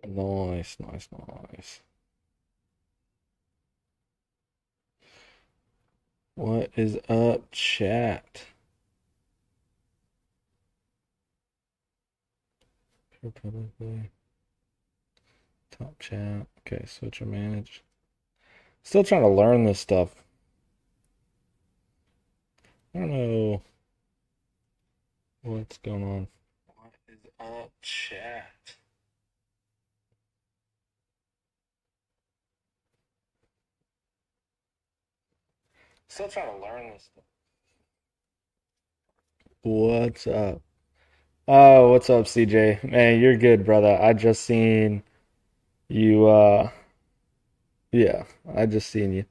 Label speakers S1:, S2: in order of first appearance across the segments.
S1: Nice, nice, nice. What is up, chat? Publicly. Top chat. Okay, switch or manage. Still trying to learn this stuff. I don't know what's going on. What is up, chat? Still trying to learn this stuff. What's up? Oh, what's up, CJ? Man, you're good, brother. I just seen you, yeah, I just seen you.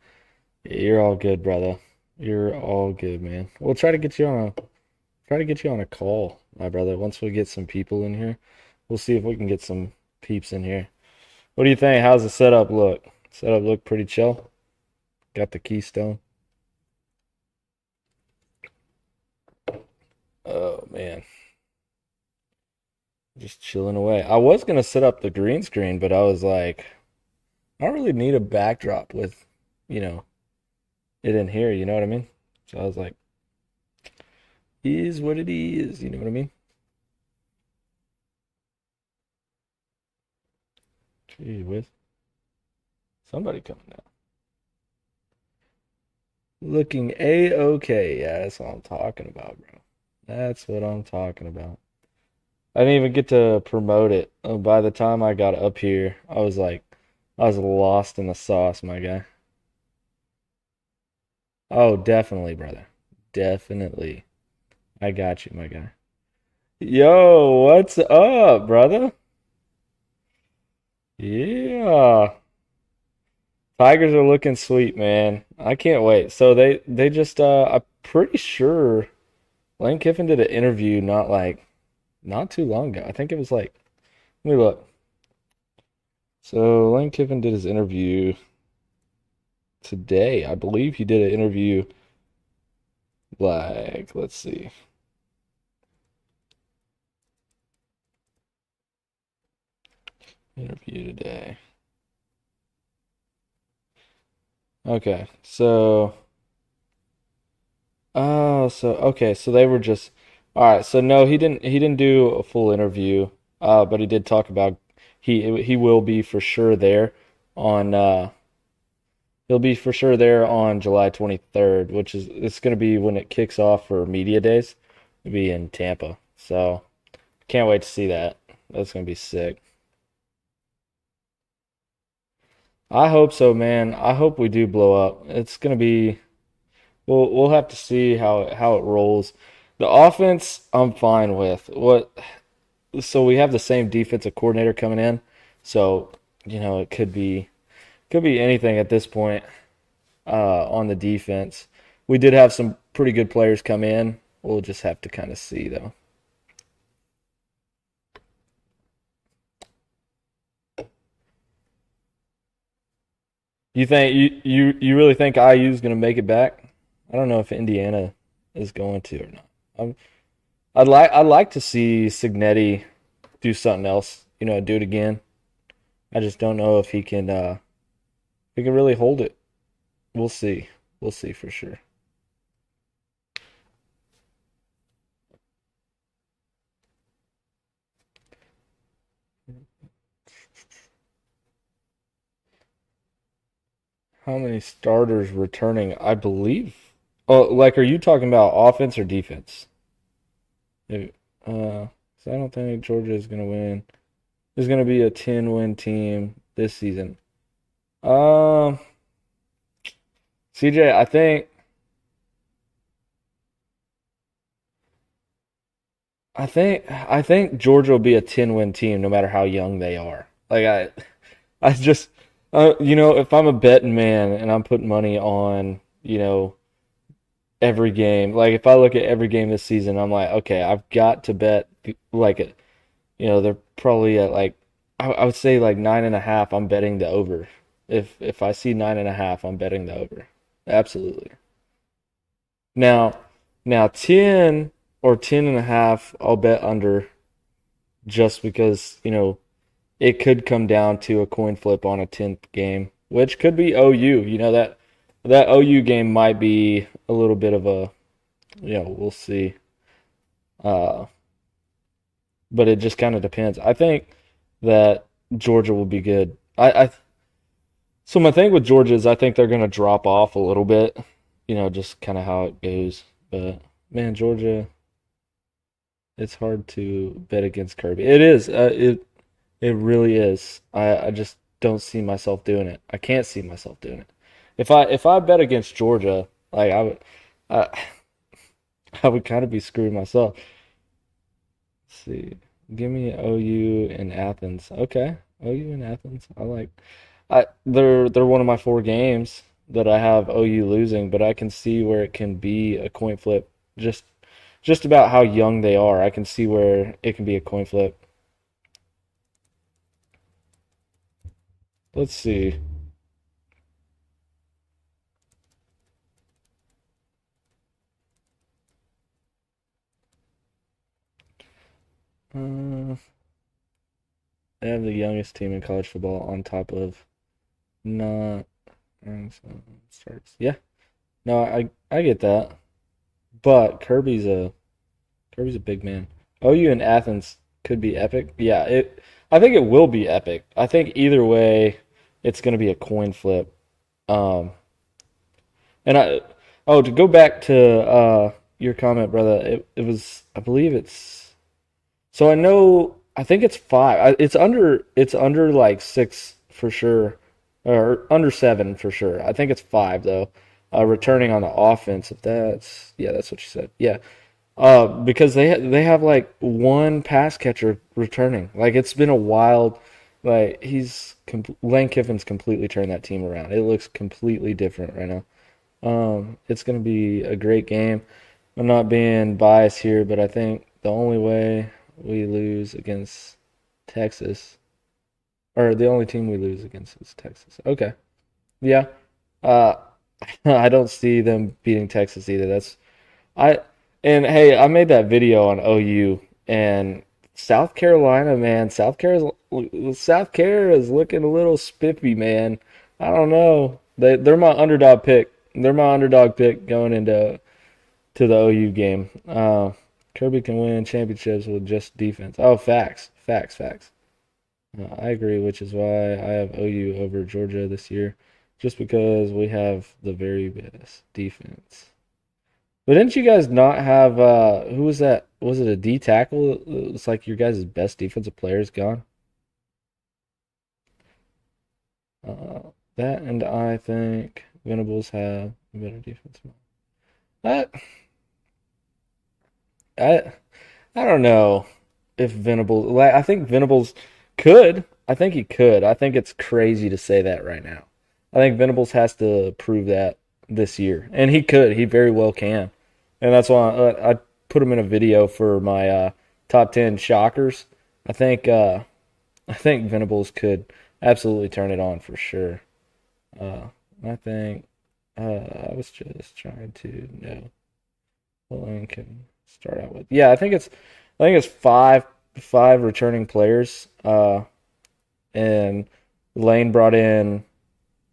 S1: You're all good, brother. You're all good, man. We'll try to get you on a call, my brother. Once we get some people in here, we'll see if we can get some peeps in here. What do you think? How's the setup look? Setup look pretty chill. Got the keystone. Oh man, just chilling away. I was gonna set up the green screen, but I was like, I don't really need a backdrop with, you know, it in here. You know what I mean? So I was like, is what it is. You know what I mean? Gee whiz, somebody coming down. Looking a-okay. Yeah, that's what I'm talking about, bro. That's what I'm talking about. I didn't even get to promote it. By the time I got up here, I was like, I was lost in the sauce, my guy. Oh, definitely, brother. Definitely. I got you, my guy. Yo, what's up, brother? Yeah. Tigers are looking sweet, man. I can't wait. So they just I'm pretty sure Lane Kiffin did an interview not too long ago. I think it was like, let me look. So Lane Kiffin did his interview today. I believe he did an interview like, let's see. Interview today. Okay. So they were just all right. So no, he didn't do a full interview. But he did talk about he will be for sure there on he'll be for sure there on July 23rd, which is it's going to be when it kicks off for media days. It'll be in Tampa. So can't wait to see that. That's going to be sick. I hope so, man. I hope we do blow up. It's going to be we'll have to see how it rolls. The offense I'm fine with. What so we have the same defensive coordinator coming in. So, it could be anything at this point on the defense. We did have some pretty good players come in. We'll just have to kind of see though. You really think IU is going to make it back? I don't know if Indiana is going to or not. I'd like to see Signetti do something else. Do it again. I just don't know if he can really hold it. We'll see. We'll see for sure. How many starters returning? I believe. Oh, like, are you talking about offense or defense? If- so I don't think Georgia is gonna win. There's gonna be a 10-win team this season. Um, CJ, I think Georgia will be a 10-win team no matter how young they are. Like I just if I'm a betting man and I'm putting money on, every game, like if I look at every game this season, I'm like, okay, I've got to bet like they're probably at like I would say like 9.5. I'm betting the over. If I see 9.5, I'm betting the over. Absolutely. Now now 10 or 10.5, I'll bet under just because it could come down to a coin flip on a 10th game, which could be OU. That OU game might be a little bit of a, we'll see. Uh, but it just kind of depends. I think that Georgia will be good. So my thing with Georgia is I think they're going to drop off a little bit, just kind of how it goes. But man, Georgia, it's hard to bet against Kirby. It is. It really is. I just don't see myself doing it. I can't see myself doing it. If I bet against Georgia, like I, I would kind of be screwing myself. Let's see. Give me OU in Athens. Okay. OU in Athens. They're one of my four games that I have OU losing, but I can see where it can be a coin flip just just about how young they are. I can see where it can be a coin flip. Let's see. Uh, they have the youngest team in college football on top of not starts. Yeah. No, I get that. But Kirby's a big man. OU and Athens could be epic. Yeah, it. I think it will be epic. I think either way, it's going to be a coin flip. Um, and to go back to your comment, brother. It was I believe it's so I know I think it's five. It's under like six for sure, or under seven for sure. I think it's five though. Returning on the offense. If that's yeah, that's what you said. Yeah. Because they have like one pass catcher returning. Like it's been a wild, like Lane Kiffin's completely turned that team around. It looks completely different right now. It's gonna be a great game. I'm not being biased here, but I think the only way we lose against Texas, or the only team we lose against is Texas. Okay, yeah. Uh, I don't see them beating Texas either. I and hey, I made that video on OU and South Carolina, man. South Carolina is looking a little spiffy, man. I don't know. They're my underdog pick. They're my underdog pick going into the OU game. Kirby can win championships with just defense. Oh, facts, facts, facts. I agree, which is why I have OU over Georgia this year, just because we have the very best defense. But didn't you guys not have who was that? Was it a D tackle? It's like your guys' best defensive player is gone. Uh, that and I think Venables have a better defense. I I I don't know if Venables. Like I think Venables could. I think he could. I think it's crazy to say that right now. I think Venables has to prove that this year, and he could. He very well can, and that's why I put him in a video for my top 10 shockers. I think I think Venables could absolutely turn it on for sure. Uh, I think I was just trying to know what Lane can start out with. Yeah, I think it's five returning players. And Lane brought in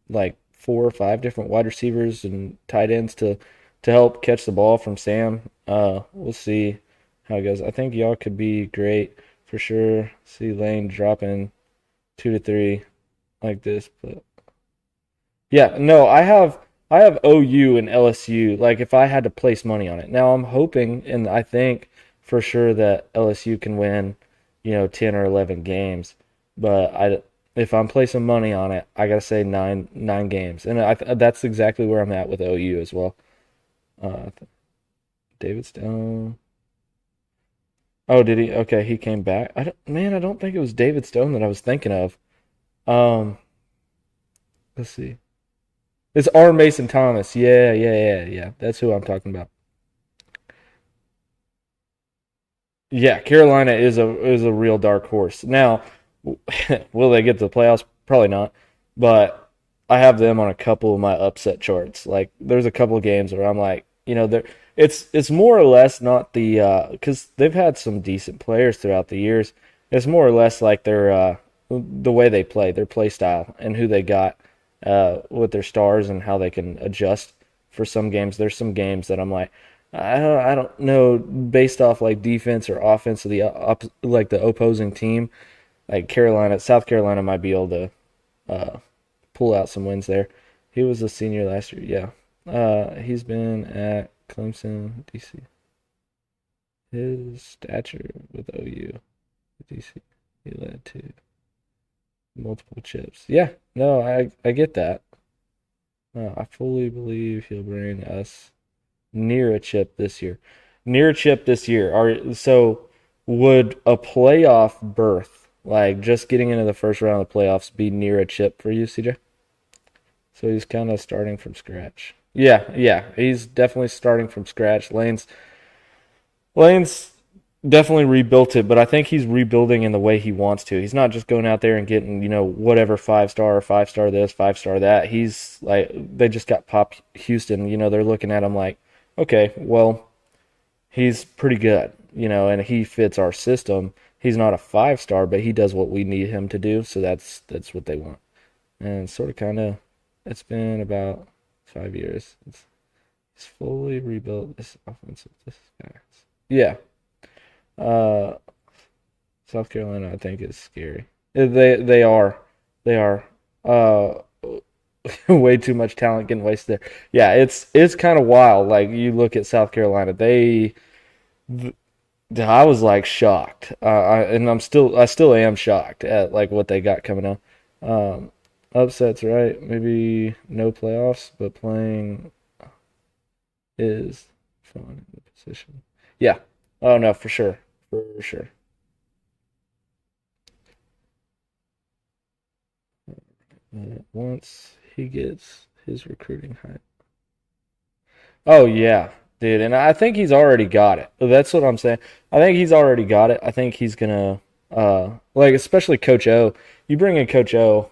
S1: like four or five different wide receivers and tight ends to help catch the ball from Sam. We'll see how it goes. I think y'all could be great for sure. See Lane dropping 2 to 3 like this, but yeah, no, I have OU and LSU. Like if I had to place money on it. Now I'm hoping and I think for sure that LSU can win, 10 or 11 games. But if I'm placing money on it, I gotta say nine games, and that's exactly where I'm at with OU as well. Uh, David Stone. Oh, did he? Okay, he came back. I don't think it was David Stone that I was thinking of. Um, let's see. It's R. Mason Thomas. Yeah, yeah, yeah, yeah. That's who I'm talking about. Yeah, Carolina is a real dark horse. Now, will they get to the playoffs? Probably not. But I have them on a couple of my upset charts. Like there's a couple of games where I'm like, they're it's more or less not the because they've had some decent players throughout the years. It's more or less like the way they play, their play style, and who they got with their stars and how they can adjust for some games. There's some games that I'm like, I don't know, based off like defense or offense of the like the opposing team. Like Carolina, South Carolina might be able to uh, pull out some wins there. He was a senior last year. Yeah, he's been at Clemson, DC. His stature with OU, DC, he led to multiple chips. Yeah, no, I get that. No, I fully believe he'll bring us near a chip this year. Near a chip this year. So would a playoff berth, like just getting into the first round of the playoffs, be near a chip for you, CJ? So he's kind of starting from scratch. Yeah, yeah, he's definitely starting from scratch. Lane's definitely rebuilt it, but I think he's rebuilding in the way he wants to. He's not just going out there and getting, whatever 5 star or 5 star this, 5 star that. He's like, they just got Pop Houston. They're looking at him like, okay, well, he's pretty good, and he fits our system. He's not a 5 star, but he does what we need him to do. So that's what they want. And sort of kind of, it's been about 5 years. It's fully rebuilt this offensive. This guy. Yeah. Uh, South Carolina, I think, is scary. They are. Uh, way too much talent getting wasted there. Yeah, it's kind of wild. Like you look at South Carolina, I was like shocked, and I still am shocked at like what they got coming out. Um, Upsets, right? Maybe no playoffs, but playing is fun in the position. Yeah. Oh no, for sure. Once he gets his recruiting hype. Oh yeah, dude, and I think he's already got it. That's what I'm saying. I think he's already got it. I think he's gonna like especially Coach O. You bring in Coach O,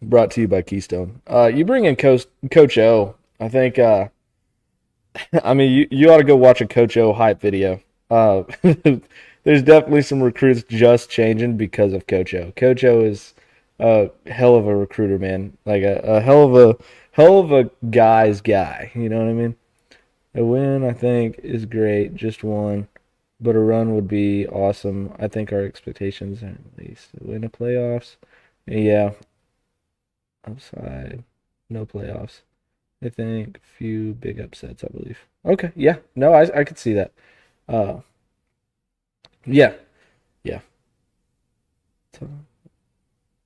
S1: brought to you by Keystone. You bring in Coach O. I think I mean you ought to go watch a Coach O hype video. There's definitely some recruits just changing because of Coach O. Coach O is a hell of a recruiter, man. Like a hell of a guy's guy. You know what I mean? A win, I think, is great. Just one, but a run would be awesome. I think our expectations are at least to win the playoffs. Yeah, upside, no playoffs. I think few big upsets. I believe. Okay, yeah, no, I could see that. Uh, yeah, yeah. So,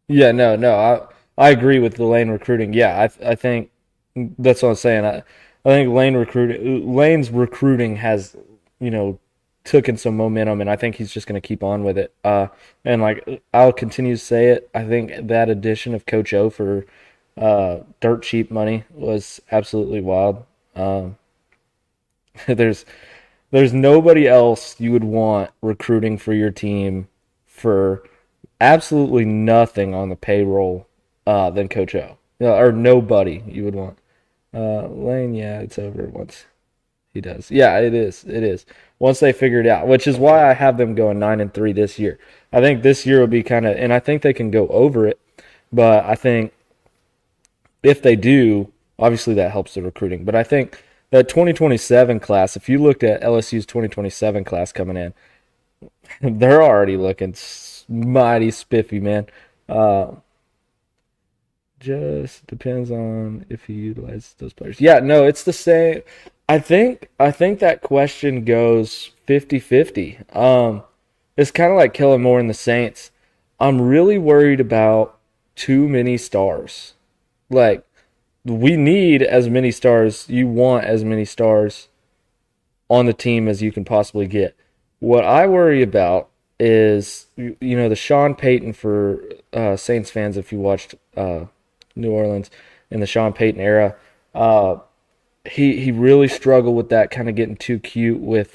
S1: yeah, no, I agree with the lane recruiting. Yeah, I think that's what I'm saying. I think Lane's recruiting has you know taken some momentum, and I think he's just going to keep on with it. And like I'll continue to say it. I think that addition of Coach O for dirt cheap money was absolutely wild. Um, there's there's nobody else you would want recruiting for your team for absolutely nothing on the payroll than Coach O. Or nobody you would want. Lane, yeah, it's over once he does. Yeah, it is. It is. Once they figure it out, which is why I have them going 9-3 this year. I think this year will be kind of, and I think they can go over it. But I think if they do, obviously that helps the recruiting. But I think that 2027 class, if you looked at LSU's 2027 class coming in, they're already looking mighty spiffy, man. Uh, just depends on if he utilizes those players. Yeah, no, it's the same. I think that question goes 50-50. It's kind of like Kellen Moore and the Saints. I'm really worried about too many stars. Like we need as many stars. You want as many stars on the team as you can possibly get. What I worry about is, the Sean Payton for Saints fans, if you watched New Orleans in the Sean Payton era, uh, he really struggled with that, kind of getting too cute with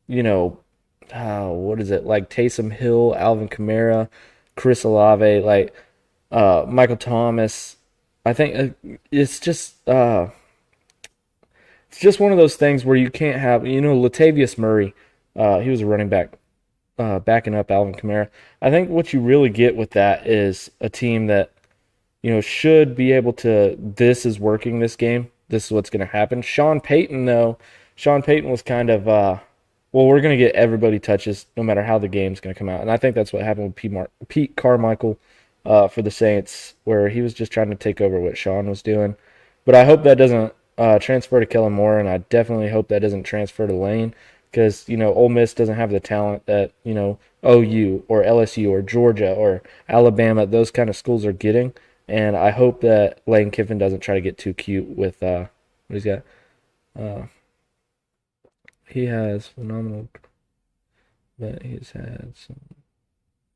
S1: you know what is it like Taysom Hill, Alvin Kamara, Chris Olave, like Michael Thomas. I think it's just one of those things where you can't have, Latavius Murray. He was a running back backing up Alvin Kamara. I think what you really get with that is a team that should be able to. This is working this game. This is what's going to happen. Sean Payton, though, Sean Payton was kind of, well, we're going to get everybody touches no matter how the game's going to come out. And I think that's what happened with Pete Carmichael for the Saints, where he was just trying to take over what Sean was doing. But I hope that doesn't transfer to Kellen Moore, and I definitely hope that doesn't transfer to Lane because Ole Miss doesn't have the talent that OU or LSU or Georgia or Alabama, those kind of schools are getting. And I hope that Lane Kiffin doesn't try to get too cute with what he's got. Uh, he has phenomenal, but he's had some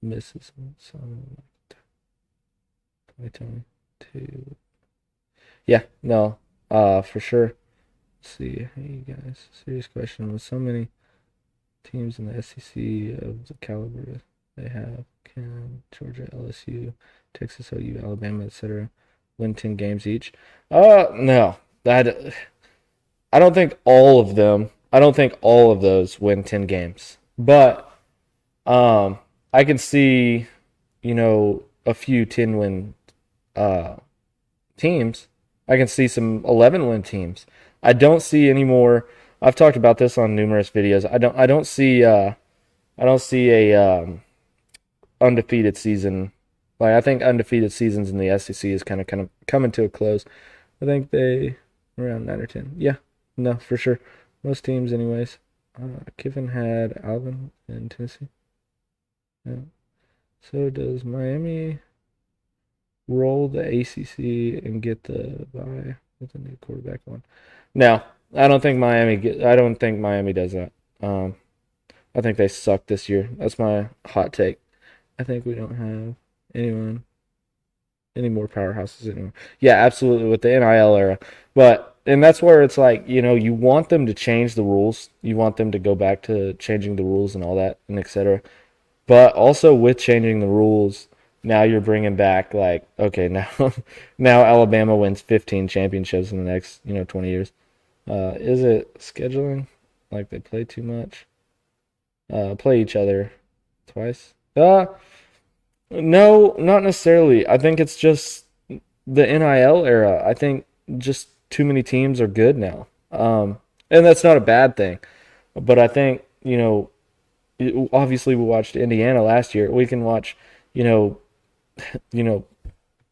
S1: misses. Some 2022. Yeah, no, for sure. Let's see, hey guys, serious question. With so many teams in the SEC of the caliber they have, can Georgia, LSU, Texas, OU, Alabama, etc., win 10 games each? No, that I don't think all of them. I don't think all of those win 10 games, but I can see a few 10-win uh, teams. I can see some 11-win teams. I don't see any more. I've talked about this on numerous videos. I don't see a undefeated season. Like I think undefeated seasons in the SEC is kind of coming to a close. I think they around 9 or 10. Yeah, no, for sure. Most teams, anyways. Kiffin had Alvin in Tennessee. Yeah. So does Miami roll the ACC and get the bye with a new quarterback one? No, I don't think I don't think Miami does that. I think they suck this year. That's my hot take. I think we don't have anyone any more powerhouses anymore. Yeah, absolutely with the NIL era. And that's where it's like, you want them to change the rules. You want them to go back to changing the rules and all that and etc. But also with changing the rules, now you're bringing back like, okay, now now Alabama wins 15 championships in the next, 20 years. Is it scheduling? Like they play too much? Play each other twice? No, not necessarily. I think it's just the NIL era. I think just too many teams are good now. And that's not a bad thing. But I think, obviously we watched Indiana last year. We can watch, you know,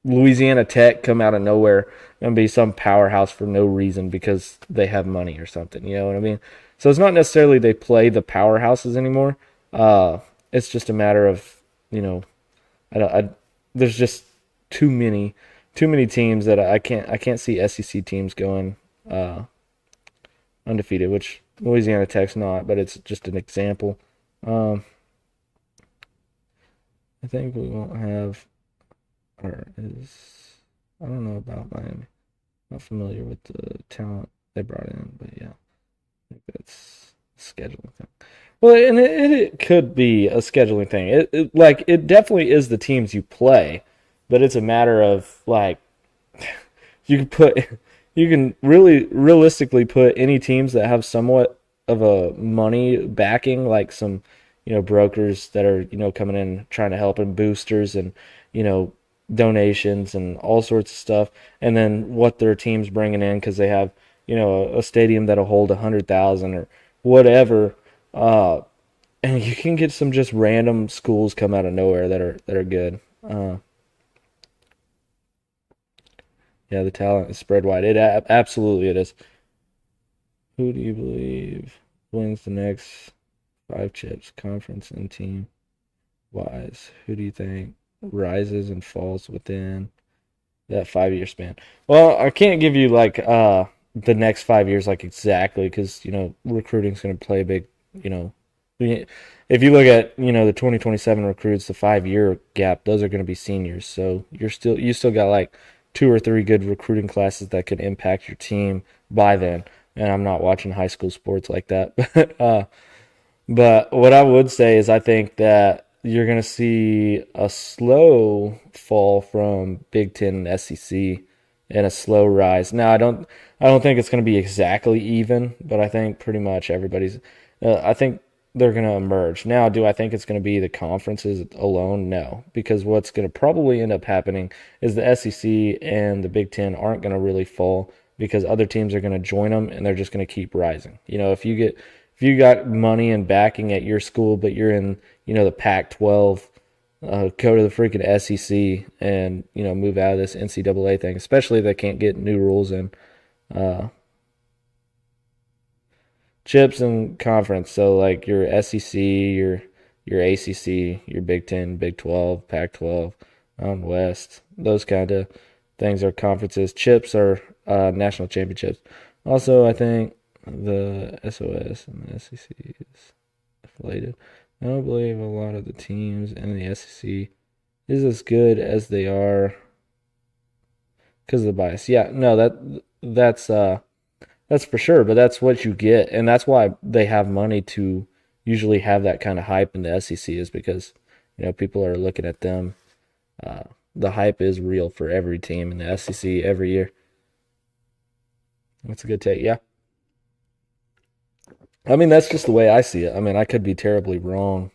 S1: Louisiana Tech come out of nowhere and be some powerhouse for no reason because they have money or something. You know what I mean? So it's not necessarily they play the powerhouses anymore. It's just a matter of there's just too many teams that I can't see SEC teams going undefeated, which Louisiana Tech's not, but it's just an example. Um, I think we won't have or is I don't know about Miami. Not familiar with the talent they brought in, but yeah, I think that's a scheduling thing. Well, and it could be a scheduling thing. It definitely is the teams you play, but it's a matter of like you can put you can really realistically put any teams that have somewhat of a money backing, like some brokers that are coming in trying to help and boosters and you know donations and all sorts of stuff, and then what their team's bringing in because they have a stadium that'll hold 100,000 or whatever. Uh, and you can get some just random schools come out of nowhere that are good. Yeah, the talent is spread wide. Absolutely it is. Who do you believe wins the next five chips, conference and team wise? Who do you think rises and falls within that 5 year span? Well, I can't give you like the next 5 years like exactly because recruiting's going to play a big you know if you look at the 2027 recruits, the 5 year gap, those are going to be seniors. So you still got like two or three good recruiting classes that could impact your team by then. And I'm not watching high school sports like that. But what I would say is I think that you're going to see a slow fall from Big Ten and SEC and a slow rise. Now I don't think it's going to be exactly even, but I think pretty much everybody's. I think they're going to emerge. Now, do I think it's going to be the conferences alone? No, because what's going to probably end up happening is the SEC and the Big Ten aren't going to really fall because other teams are going to join them and they're just going to keep rising. If you got money and backing at your school, but you're in the Pac-12, go to the freaking SEC and move out of this NCAA thing, especially if they can't get new rules in. Uh, Chips and conference. So like your SEC, your ACC, your Big Ten, Big 12, Pac 12, Mountain West. Those kind of things are conferences. Chips are national championships. Also, I think the SOS and the SEC is affiliated. I don't believe a lot of the teams in the SEC is as good as they are because of the bias. Yeah, no, that's for sure, but that's what you get, and that's why they have money to usually have that kind of hype in the SEC is because people are looking at them. Uh, the hype is real for every team in the SEC every year. That's a good take. Yeah, I mean that's just the way I see it. I mean I could be terribly wrong.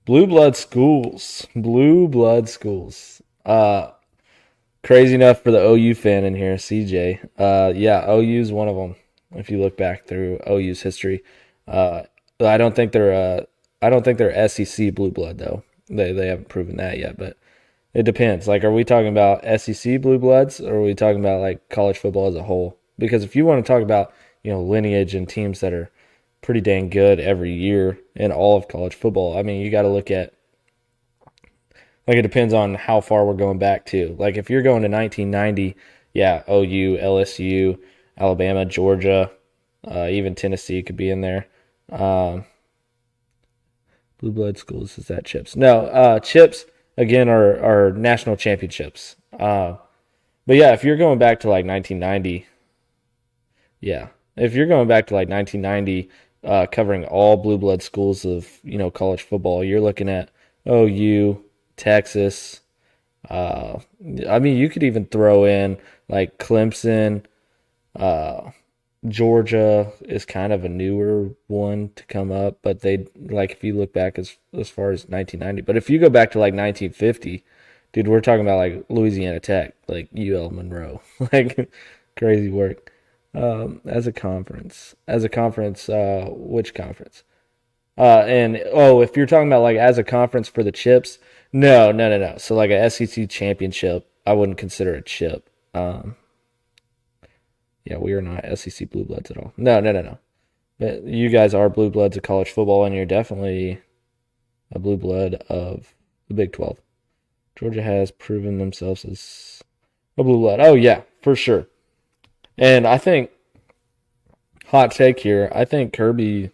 S1: Blue blood schools. Crazy enough for the OU fan in here, CJ. Yeah, OU is one of them. If you look back through OU's history, uh, I don't think they're I don't think they're SEC blue blood though. They haven't proven that yet, but it depends. Like, are we talking about SEC blue bloods, or are we talking about like college football as a whole? Because if you want to talk about lineage and teams that are pretty dang good every year in all of college football, I mean you got to look at like it depends on how far we're going back to. Like if you're going to 1990, yeah, OU, LSU, Alabama, Georgia, even Tennessee could be in there. Um, Blue blood schools is that Chips? No, Chips again are national championships. But yeah, if you're going back to like 1990, yeah, if you're going back to like 1990, covering all blue blood schools of college football, you're looking at OU, Texas. Uh, I mean, you could even throw in like Clemson. Uh, Georgia is kind of a newer one to come up, but they like if you look back as far as 1990. But if you go back to like 1950, dude, we're talking about like Louisiana Tech, like UL Monroe, like crazy work. As a conference, which conference? And oh, if you're talking about like as a conference for the chips, no, no, no, no. So like a SEC championship, I wouldn't consider a chip. Yeah, we are not SEC blue bloods at all. No, no, no, no. But you guys are blue bloods of college football, and you're definitely a blue blood of the Big 12. Georgia has proven themselves as a blue blood. Oh yeah, for sure. And I think hot take here. I think Kirby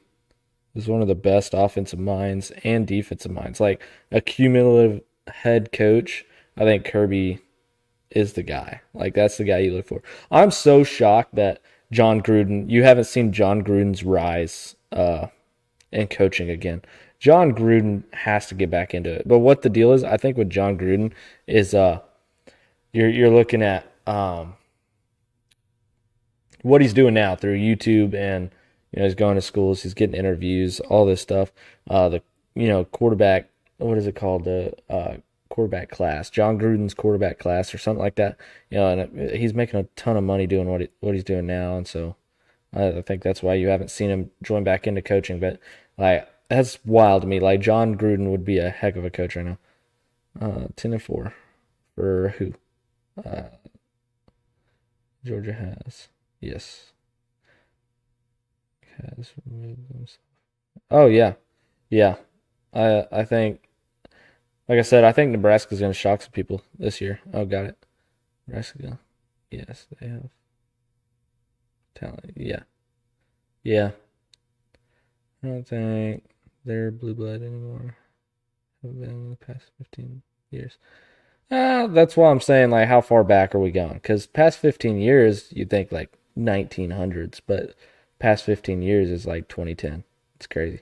S1: is one of the best offensive minds and defensive minds. Like a cumulative head coach, I think Kirby is the guy. Like that's the guy you look for. I'm so shocked that John Gruden, you haven't seen John Gruden's rise in coaching again. John Gruden has to get back into it. But what the deal is, I think with John Gruden is you're looking at what he's doing now through YouTube and he's going to schools, he's getting interviews, all this stuff. The quarterback, what is it called? The quarterback class, John Gruden's quarterback class or something like that. And he's making a ton of money doing what he's doing now, and so I think that's why you haven't seen him join back into coaching. But like that's wild to me. Like John Gruden would be a heck of a coach right now. 10-4 for who? Uh, Georgia has yes has removed themselves. Oh yeah, yeah. I think like I said, I think Nebraska's going to shock some people this year. Oh, got it. Nebraska. Yes, they have talent. Yeah. Yeah. I don't think they're blue blood anymore. Have been in the past 15 years. That's why I'm saying, like, how far back are we going? Because past 15 years, you'd think, like, 1900s, but past 15 years is, like, 2010. It's crazy.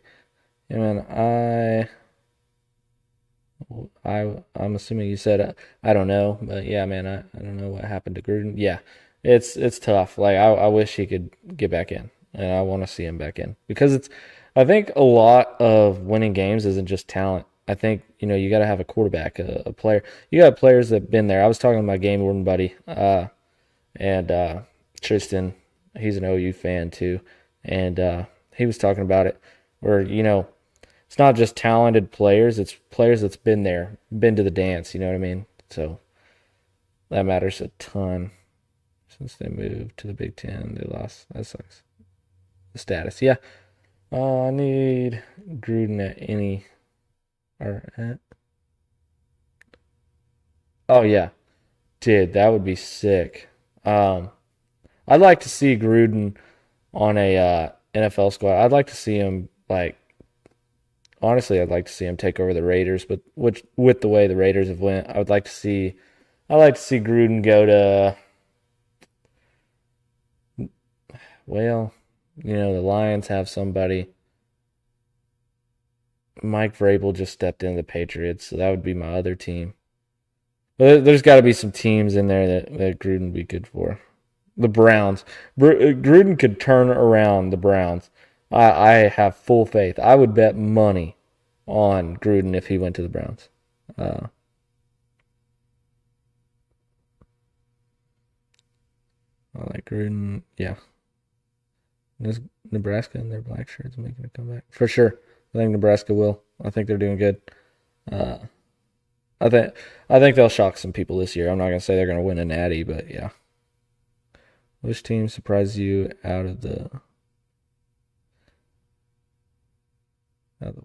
S1: Yeah, man, I'm assuming you said I don't know, but yeah, man, I don't know what happened to Gruden. Yeah, it's tough. Like I wish he could get back in. and I want to see him back in because it's. I think a lot of winning games isn't just talent. I think you got to have a quarterback, a player. You got players that've been there. I was talking to my game warden buddy, and Tristan. He's an OU fan too, and he was talking about it where it's not just talented players; it's players that's been there, been to the dance. You know what I mean? So that matters a ton. Since they moved to the Big Ten, they lost. That sucks. The status, yeah. I need Gruden at any or at. Oh yeah, dude, that would be sick. Um, I'd like to see Gruden on a NFL squad. I'd like to see him like honestly, I'd like to see him take over the Raiders, but which with the way the Raiders have went, I'd like to see Gruden go to well, the Lions have somebody. Mike Vrabel just stepped in the Patriots, so that would be my other team. But there's got to be some teams in there that Gruden would be good for. The Browns. Gruden could turn around the Browns. I have full faith. I would bet money on Gruden if he went to the Browns. Uh, I like Gruden. Yeah. There's Nebraska and their black shirts making a comeback. For sure. I think Nebraska will. I think they're doing good. Uh, I think I think they'll shock some people this year. I'm not gonna say they're gonna win a natty, but yeah. Which team surprised you out of the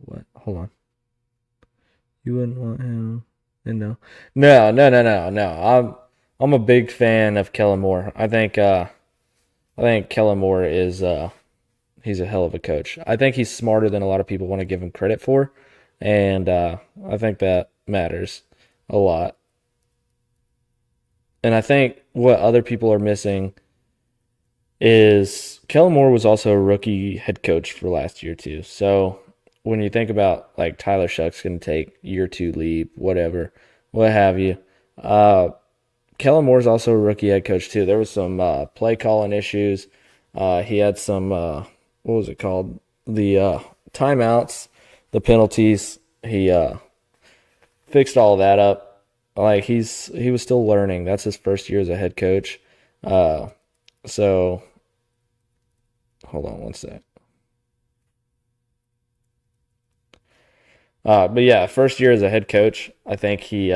S1: what? Hold on. You wouldn't want him. And no. No, no, no, no, no. I'm a big fan of Kellen Moore. I think Kellen Moore is he's a hell of a coach. I think he's smarter than a lot of people want to give him credit for, and I think that matters a lot. And I think what other people are missing is Kellen Moore was also a rookie head coach for last year too. So when you think about like Tyler Shuck's going to take year two leap, whatever, what have you, uh, Kellen Moore's also a rookie head coach too. There was some play calling issues. He had some what was it called? The timeouts, the penalties. He fixed all of that up. Like he was still learning. That's his first year as a head coach. Uh, so hold on one sec. But yeah, first year as a head coach, I think he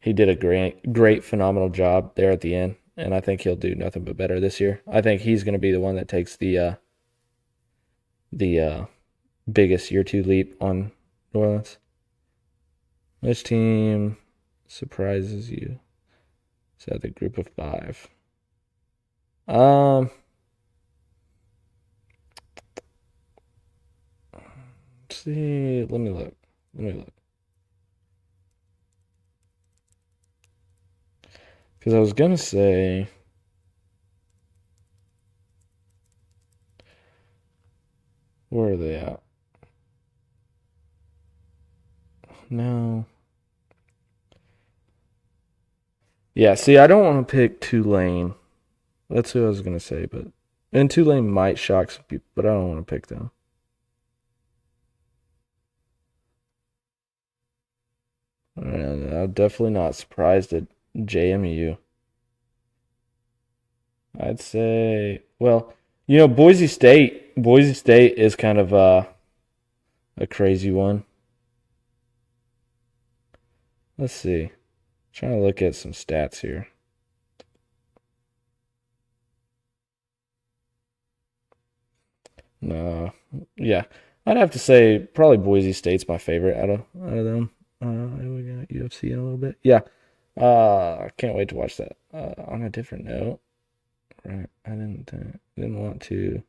S1: did a great, phenomenal job there at the end, and I think he'll do nothing but better this year. I think he's going to be the one that takes the biggest year two leap on New Orleans. Which team surprises you? So the group of five. Um, let's see. Let me look. Let me look. Because I was gonna say, where are they at? No. Yeah. See, I don't want to pick Tulane. That's who I was gonna say, but and Tulane might shock some people, but I don't want to pick them. I'm definitely not surprised at JMU. I'd say, well, Boise State. Boise State is kind of a crazy one. Let's see. Trying to look at some stats here. No, yeah, I'd have to say probably Boise State's my favorite out of them. We got UFC in a little bit. Yeah, I can't wait to watch that. On a different note, right? I didn't want to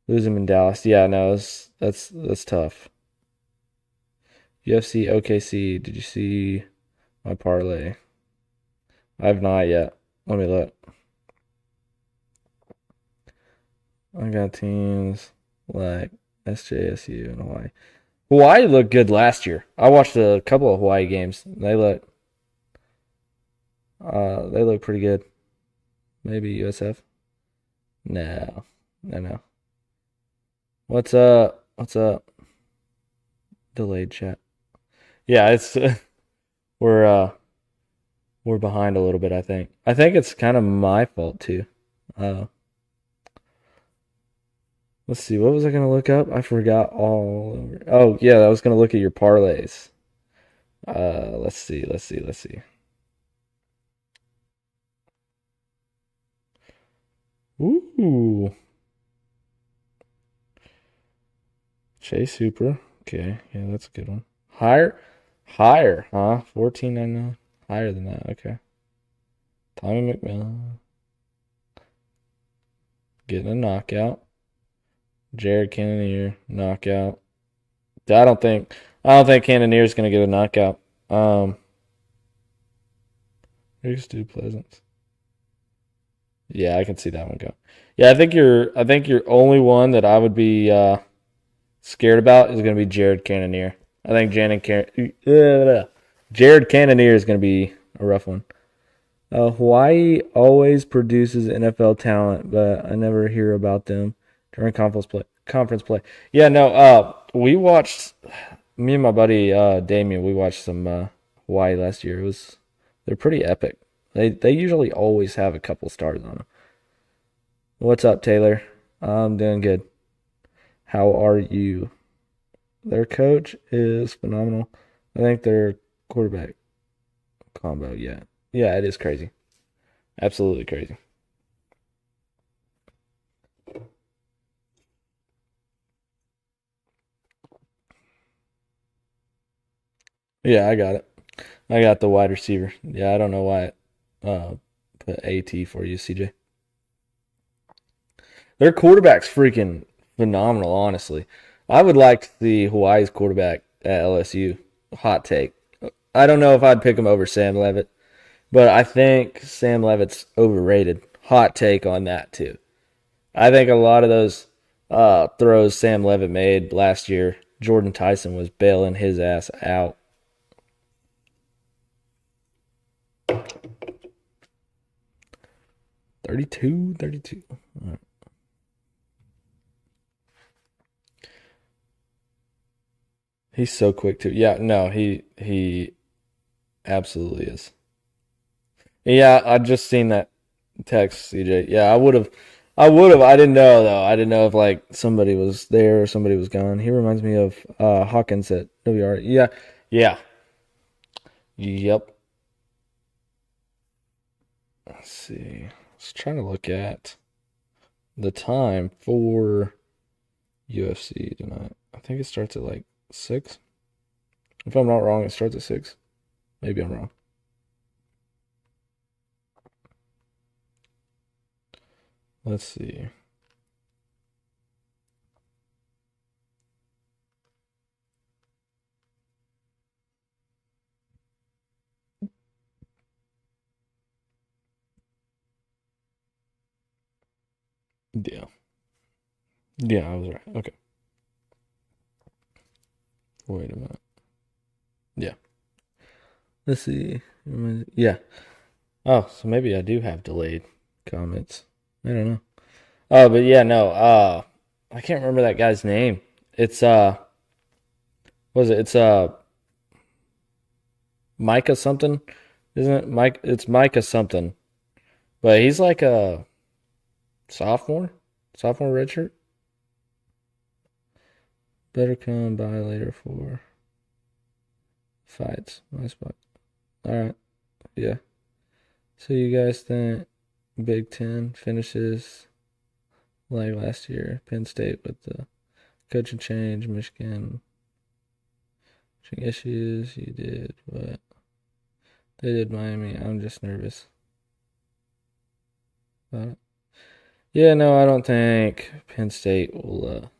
S1: lose him in Dallas. Yeah, no, that's tough. UFC OKC. Did you see my parlay? I have not yet. Let me look. I got teams like SJSU and Hawaii. Hawaii looked good last year. I watched a couple of Hawaii games. They look pretty good. Maybe USF. No. I know. What's up? What's up? Delayed chat. Yeah, it's we're we're behind a little bit, I think. I think it's kind of my fault too. Uh let's see, what was I gonna look up? I forgot all over. Oh yeah, I was gonna look at your parlays. Let's see. Ooh. Chase Hooper. Okay, yeah, that's a good one. Higher, huh? 14.99. Higher than that, okay. Tommy McMillan getting a knockout. Jared Cannonier knockout. I don't think Cannonier's gonna get a knockout. Here's Stu Pleasance. Yeah, I can see that one go. Yeah, I think your only one that I would be scared about is gonna be Jared Cannonier. I think Jared Cannonier is gonna be a rough one. Hawaii always produces NFL talent, but I never hear about them during conference play. Yeah, no. We watched me and my buddy Damien. We watched some Hawaii last year. They're pretty epic. They usually always have a couple stars on them. What's up, Taylor? I'm doing good. How are you? Their coach is phenomenal. I think their quarterback combo. Yeah, yeah, it is crazy. Absolutely crazy. Yeah, I got it. I got the wide receiver. Yeah, I don't know why it put AT for you, CJ. Their quarterback's freaking phenomenal, honestly. I would like to see Hawaii's quarterback at LSU. Hot take. I don't know if I'd pick him over Sam Levitt, but I think Sam Levitt's overrated. Hot take on that, too. I think a lot of those throws Sam Levitt made last year, Jordan Tyson was bailing his ass out. 32, 32. He's so quick too. Yeah, no, he absolutely is. Yeah, I just seen that text, CJ. Yeah, I would have. I didn't know though. I didn't know if like somebody was there or somebody was gone. He reminds me of Hawkins at WR. Yeah, yeah, yep. Let's see. I was trying to look at the time for UFC tonight. I think it starts at like 6. If I'm not wrong, it starts at 6. Maybe I'm wrong. Let's see. Yeah. Yeah, I was right. Okay. Wait a minute. Yeah. Let's see. Yeah. Oh, so maybe I do have delayed comments. I don't know. Oh, but yeah, no. I can't remember that guy's name. It's what is it? It's Micah something, isn't it? Mike. It's Micah something. But he's like a sophomore redshirt. Better come by later for fights. My spot. All right. Yeah. So you guys think Big Ten finishes like last year? Penn State with the coaching change, Michigan issues. You did what they did Miami. I'm just nervous about it. Yeah, no, I don't think Penn State will.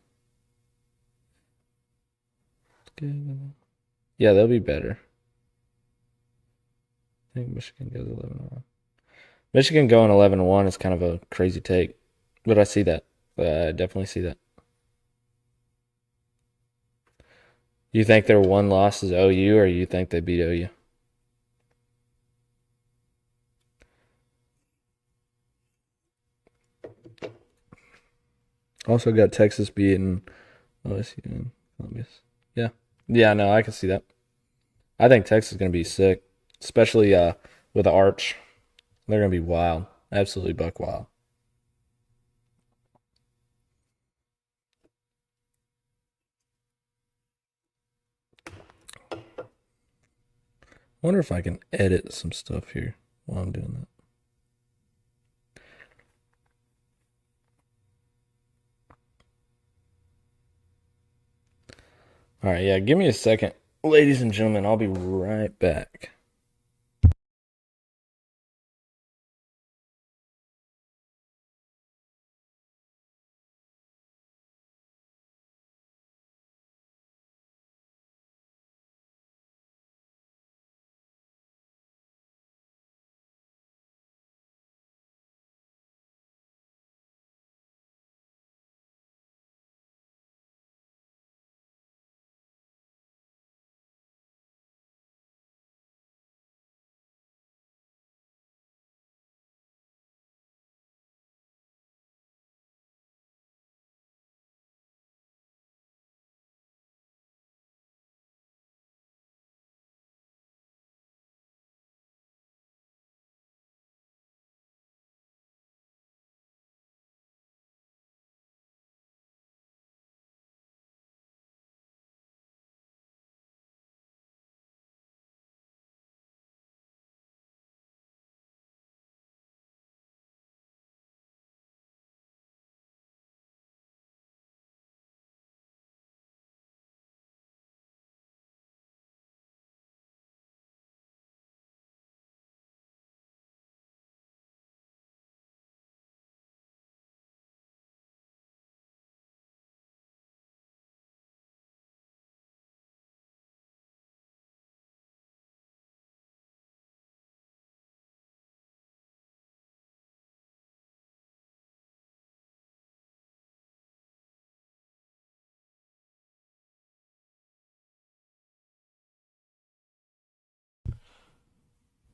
S1: Yeah, they'll be better. I think Michigan goes 11-1. Michigan going 11-1 is kind of a crazy take, but I see that. I definitely see that. You think their one loss is OU, or you think they beat OU? Also got Texas beating LSU and Columbus. Yeah. Yeah, no, I can see that. I think Texas is going to be sick, especially with Arch. They're going to be wild. Absolutely buck wild. Wonder if I can edit some stuff here while I'm doing that. All right, yeah, give me a second. Ladies and gentlemen, I'll be right back.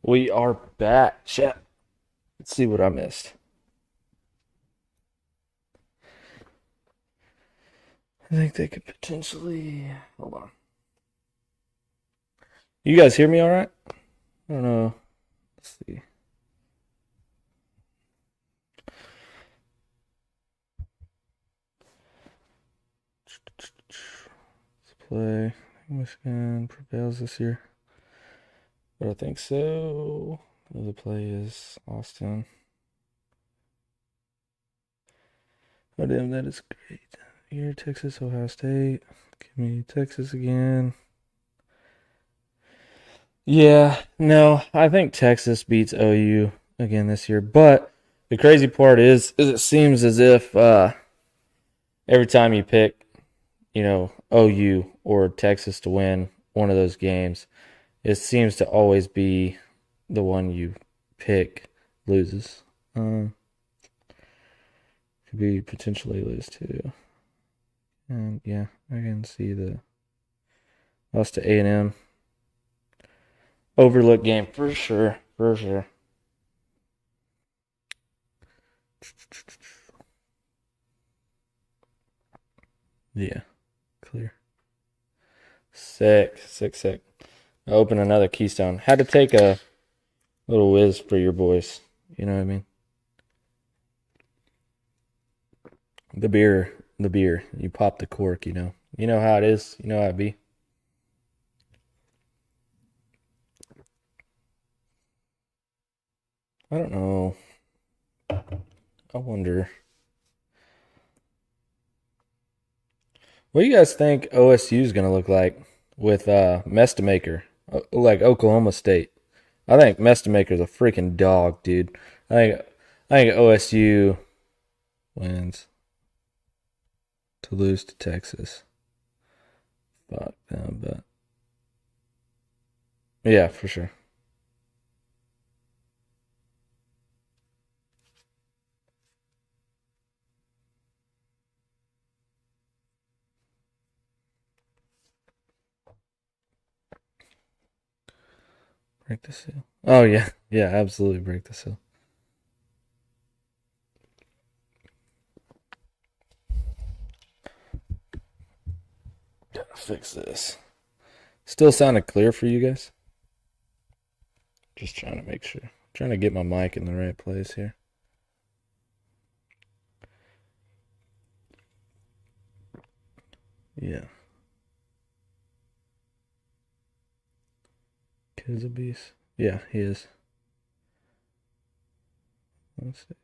S1: We are back, chat. Let's see what I missed. I think they could potentially. Hold on. You guys hear me all right? I don't know. Let's see. Let's play. Michigan prevails this year. But I think so. The play is Austin. Oh, damn, that is great. Here, Texas, Ohio State. Give me Texas again. Yeah, no, I think Texas beats OU again this year. But the crazy part is it seems as if every time you pick, OU or Texas to win one of those games, it seems to always be the one you pick loses. Could be potentially lose too. And yeah, I can see the loss to A&M. Overlook game for sure. For sure. Yeah, clear. Sick, sick, sick. I open another Keystone. Had to take a little whiz for your boys. You know what I mean? The beer, the beer. You pop the cork, you know. You know how it is. You know how it be. I don't know. I wonder. What do you guys think OSU is going to look like with Mestamaker, like Oklahoma State? I think Mestamaker's a freaking dog, dude. I think I think OSU wins to lose to Texas. Fuck them, but yeah, for sure. Break the seal. Oh yeah, yeah, absolutely break the seal. Fix this. Still sounded clear for you guys? Just trying to make sure. Trying to get my mic in the right place here. Yeah. Kid's a beast. Yeah, he is. Let's see.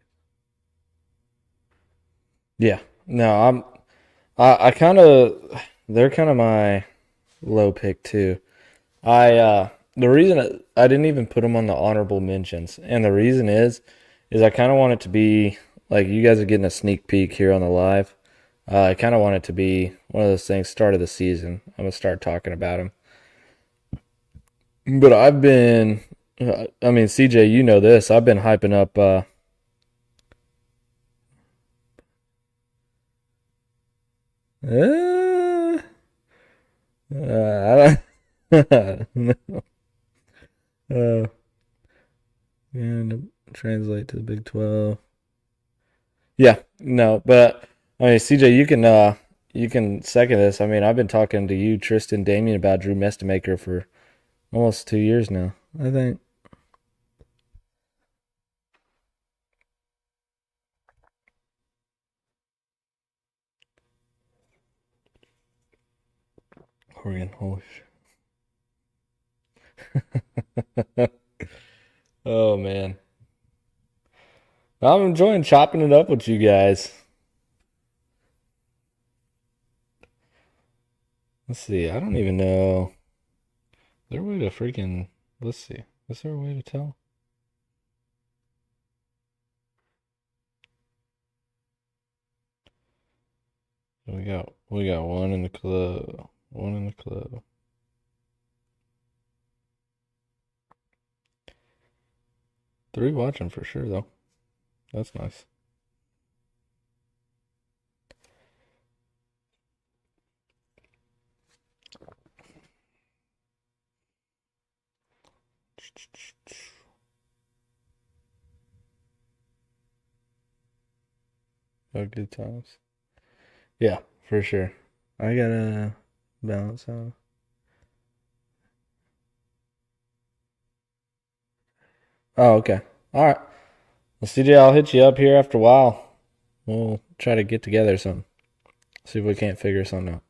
S1: Yeah. No, I kind of they're kind of my low pick too. The reason I didn't even put them on the honorable mentions, and the reason is I kind of want it to be like you guys are getting a sneak peek here on the live. I kind of want it to be one of those things. Start of the season, I'm gonna start talking about them. But I've been, I mean, CJ, you know this. I've been hyping up. Uh, I don't. uh, and translate to the Big 12. Yeah, no, but I mean, CJ, you can second this. I mean, I've been talking to you, Tristan, Damien about Drew Mestamaker for almost 2 years now. I think. Oregon, holy shit. Oh man, I'm enjoying chopping it up with you guys. Let's see. I don't even know. Is there a way to freaking? Let's see. Is there a way to tell? We got one in the club. One in the club. Three watching for sure though. That's nice. Oh, good times. Yeah, for sure. I gotta balance out. Oh, okay. All right. Well, CJ, I'll hit you up here after a while. We'll try to get together some. See if we can't figure something out.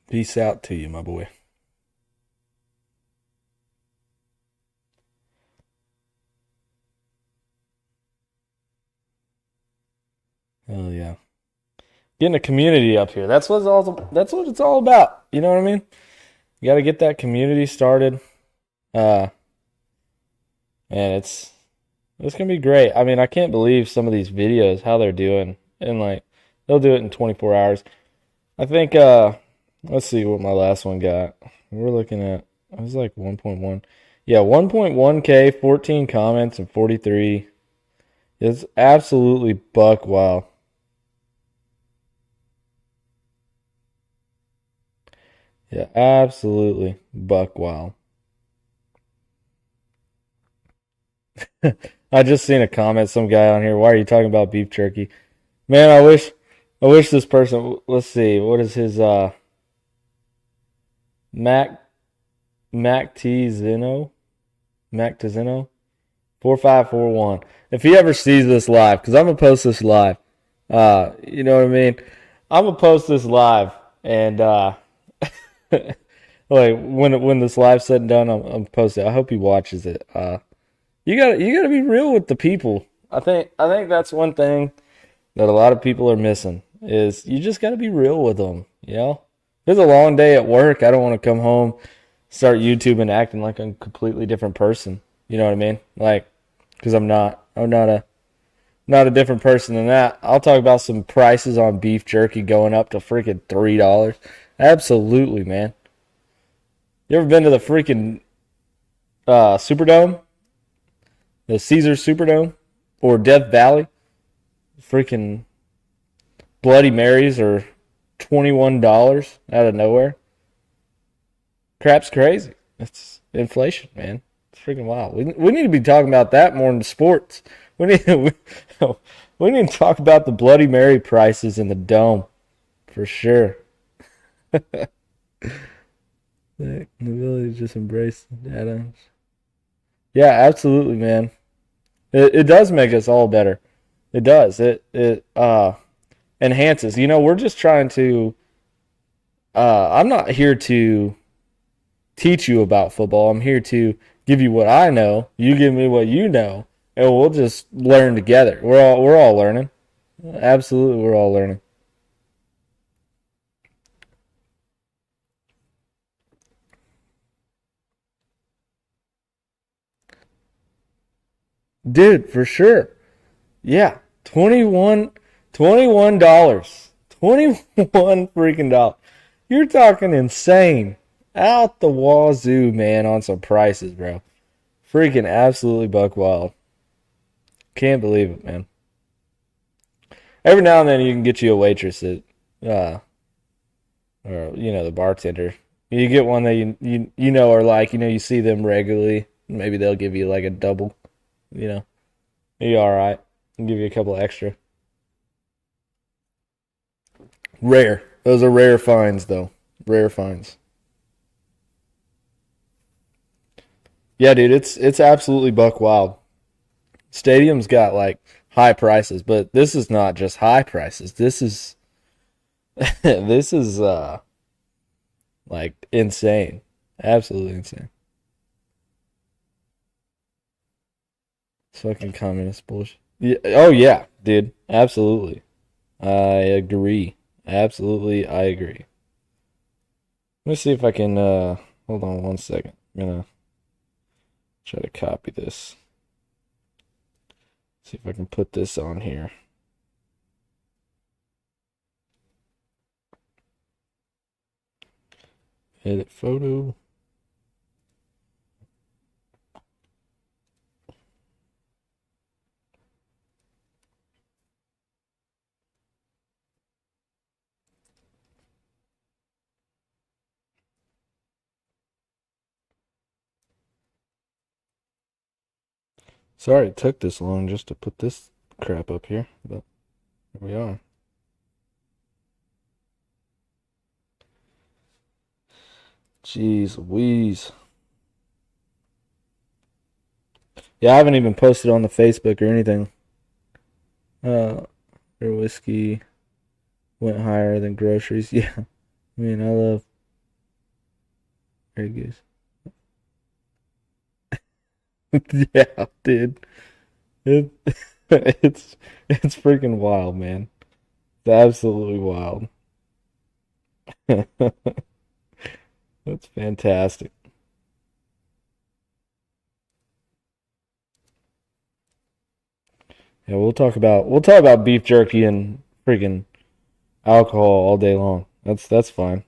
S1: Peace out to you, my boy. Oh yeah. Getting a community up here. That's what it's all about. You know what I mean? You got to get that community started. Uh and it's going to be great. I mean, I can't believe some of these videos how they're doing and like they'll do it in 24 hours. I think let's see what my last one got. We're looking at it was like 1.1. Yeah, 1.1K, 14 comments and 43. It's absolutely buck wild. Yeah, absolutely buck wild. I just seen a comment, some guy on here. Why are you talking about beef jerky? Man, I wish this person. Let's see, what is his Mac Mac T Zeno Mac Tizeno 4541. If he ever sees this live, because I'm gonna post this live. You know what I mean? I'm gonna post this live, and like when this live's said and done, I'm posting. I hope he watches it. You gotta be real with the people. I think that's one thing that a lot of people are missing is you just gotta be real with them. You know, if it's a long day at work, I don't want to come home, start YouTube and acting like I'm a completely different person. You know what I mean? Like, because I'm not. I'm not a different person than that. I'll talk about some prices on beef jerky going up to freaking $3. Absolutely, man. You ever been to the freaking Superdome? The Caesar Superdome? Or Death Valley? Freaking Bloody Marys are $21 out of nowhere. Crap's crazy. It's inflation, man. It's freaking wild. We need to be talking about that more in the sports. We need we, We need to talk about the Bloody Mary prices in the dome for sure. The ability to just embrace the data. Yeah, absolutely, man. It does make us all better. It does. It enhances. We're just trying to. I'm not here to teach you about football. I'm here to give you what I know. You give me what you know, and we'll just learn together. We're all learning. Absolutely, we're all learning. Dude, for sure. Yeah. 21 $21 freaking dollars. You're talking insane. Out the wazoo, man, on some prices, bro. Freaking absolutely buck wild. Can't believe it, man. Every now and then you can get you a waitress that or the bartender. You get one that you know are like, you see them regularly. Maybe they'll give you like a double, you know. You all right. I'll give you a couple extra. Rare. Those are rare finds, though. Rare finds. Yeah, dude, it's absolutely buck wild. Stadium's got like high prices, but this is not just high prices. This is this is like insane. Absolutely insane. It's fucking communist bullshit. Yeah, oh yeah, dude. Absolutely. I agree. Absolutely, I agree. Let me see if I can hold on one second. I'm gonna try to copy this. See if I can put this on here. Edit photo. Sorry it took this long just to put this crap up here, but here we are. Jeez Louise. Yeah, I haven't even posted on the Facebook or anything. Their whiskey went higher than groceries. Yeah, I mean, I love Grey Goose. Yeah, dude. It, it's freaking wild, man. It's absolutely wild. That's fantastic. Yeah, we'll talk about beef jerky and freaking alcohol all day long. That's fine.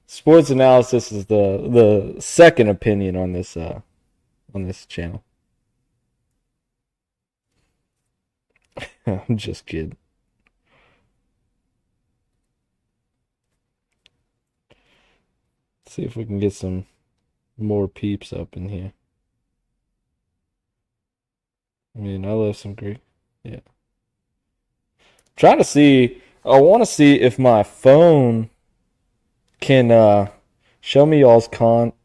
S1: Sports analysis is the second opinion on this channel. I'm just kidding. See if we can get some more peeps up in here. I mean, I love some Greek. Yeah. Trying to see. I want to see if my phone can show me y'all's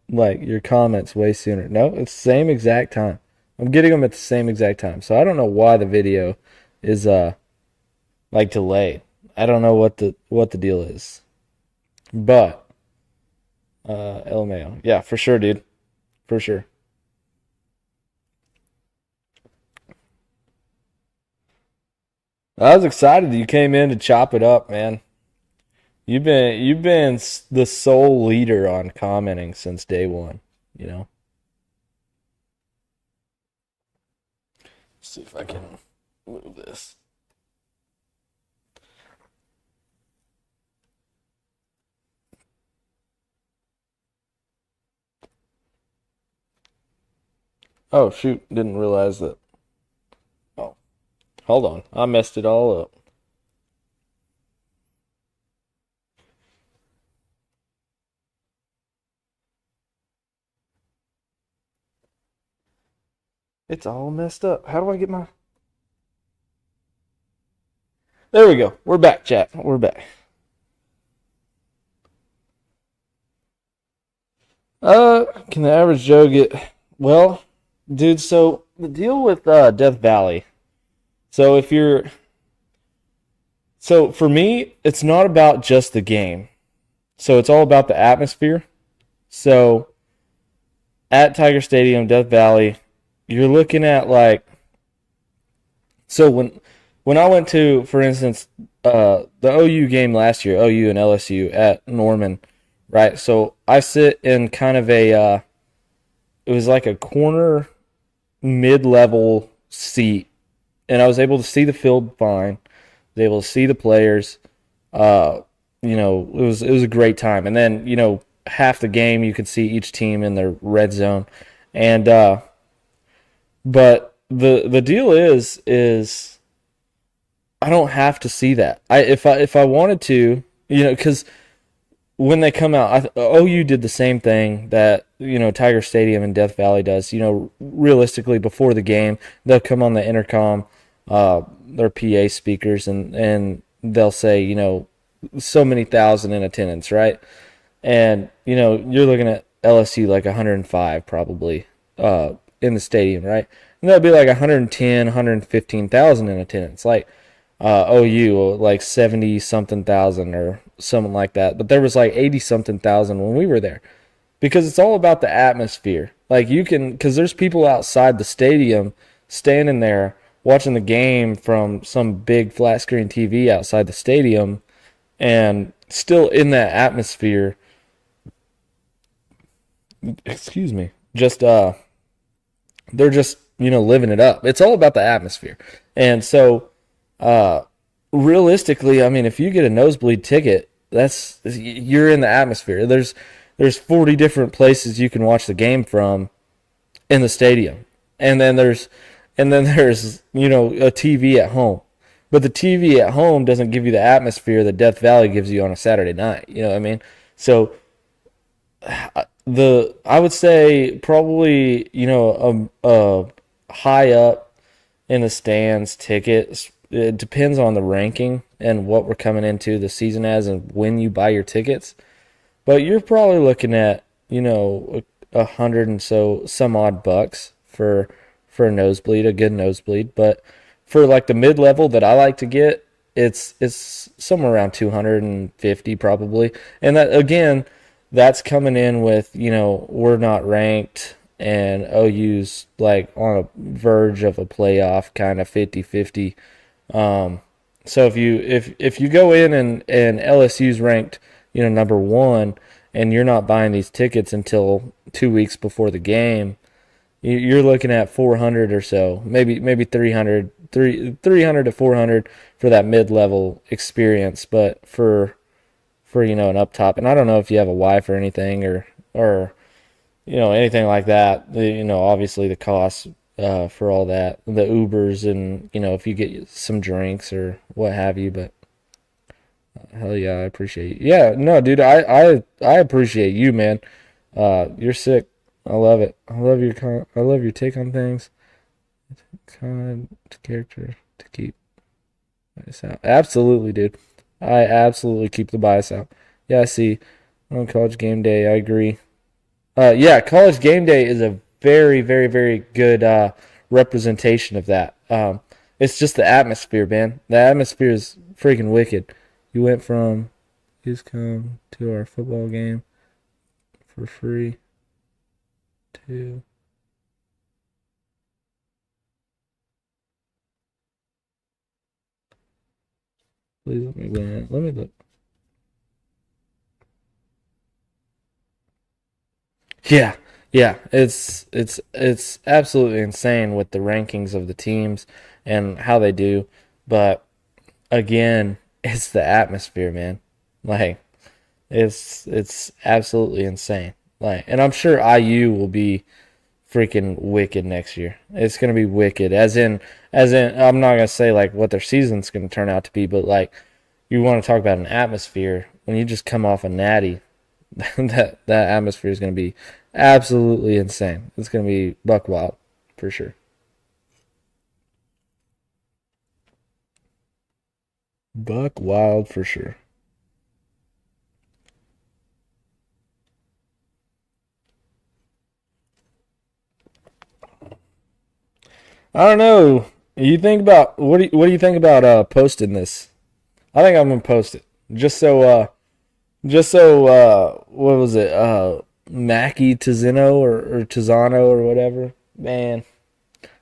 S1: like your comments way sooner. No, it's the same exact time. I'm getting them at the same exact time. So I don't know why the video is like delayed. I don't know what the deal is. But LMAO. Yeah, for sure, dude. For sure. I was excited that you came in to chop it up, man. You've been the sole leader on commenting since day one, you know. Let's see if I can move this. Oh shoot, didn't realize that. Oh, hold on. I messed it all up. It's all messed up. How do I get my? There we go. We're back, chat. We're back. Can the average Joe get? Well, dude. So the deal with Death Valley. So if you're, so for me, it's not about just the game. So it's all about the atmosphere. So at Tiger Stadium, Death Valley, you're looking at like, so when I went to, for instance, the OU game last year, OU and LSU at Norman, right? So I sit in kind of a, it was like a corner mid-level seat, and I was able to see the field fine. Was able to see the players. Uh, it was a great time. And then half the game you could see each team in their red zone, and but the deal is I don't have to see that. If I wanted to, because when they come out, OU did the same thing that Tiger Stadium in Death Valley does. Realistically, before the game, they'll come on the intercom, their PA speakers, and they'll say, so many thousand in attendance, right? And you're looking at LSU like 105 probably in the stadium, right? And that'd be like 110, 115,000 in attendance. Like OU like 70 something thousand or something like that. But there was like 80 something thousand when we were there, because it's all about the atmosphere. Like you can, because there's people outside the stadium standing there watching the game from some big flat screen TV outside the stadium, and still in that atmosphere. Excuse me. Just they're just living it up. It's all about the atmosphere. And so uh realistically, I mean, if you get a nosebleed ticket, you're in the atmosphere. There's 40 different places you can watch the game from in the stadium. And then there's a TV at home. But the TV at home doesn't give you the atmosphere that Death Valley gives you on a Saturday night. You know what I mean? So the I would say probably a high up in the stands tickets. It depends on the ranking and what we're coming into the season as and when you buy your tickets. But you're probably looking at a hundred and so some odd bucks for a nosebleed, a good nosebleed. But for like the mid level that I like to get, it's somewhere around 250 probably. And that again, that's coming in with we're not ranked, and OU's like on a verge of a playoff, kind of 50-50. So if you go in and LSU's ranked number one, and you're not buying these tickets until 2 weeks before the game, you're looking at 400 or so, maybe 300 to 400 for that mid-level experience. But for an up top, and I don't know if you have a wife or anything, or anything like that. Obviously the cost for all that, the Ubers, and if you get some drinks or what have you. But hell yeah, I appreciate you. Yeah, no, dude, I appreciate you, man. You're sick. I love it. I love your take on things. Kind character to keep bias out. Absolutely, dude. I absolutely keep the bias out. Yeah, I see. On College Game Day, I agree. Yeah, College Game Day is a very, very, very good representation of that. It's just the atmosphere, man. The atmosphere is freaking wicked. You went from "Please come to our football game for free" to "Please let me win." Let me look. Yeah, yeah, it's absolutely insane with the rankings of the teams and how they do, but again, it's the atmosphere, man. Like it's absolutely insane. Like, and I'm sure IU will be freaking wicked next year. It's gonna be wicked, as in I'm not gonna say like what their season's gonna turn out to be, but like you want to talk about an atmosphere when you just come off a natty. That atmosphere is going to be absolutely insane. It's going to be buck wild for sure. Buck wild for sure. I don't know. You think about what do you think about posting this? I think I'm gonna post it just so what was it? Mackie Tizino or Tizano or whatever. Man,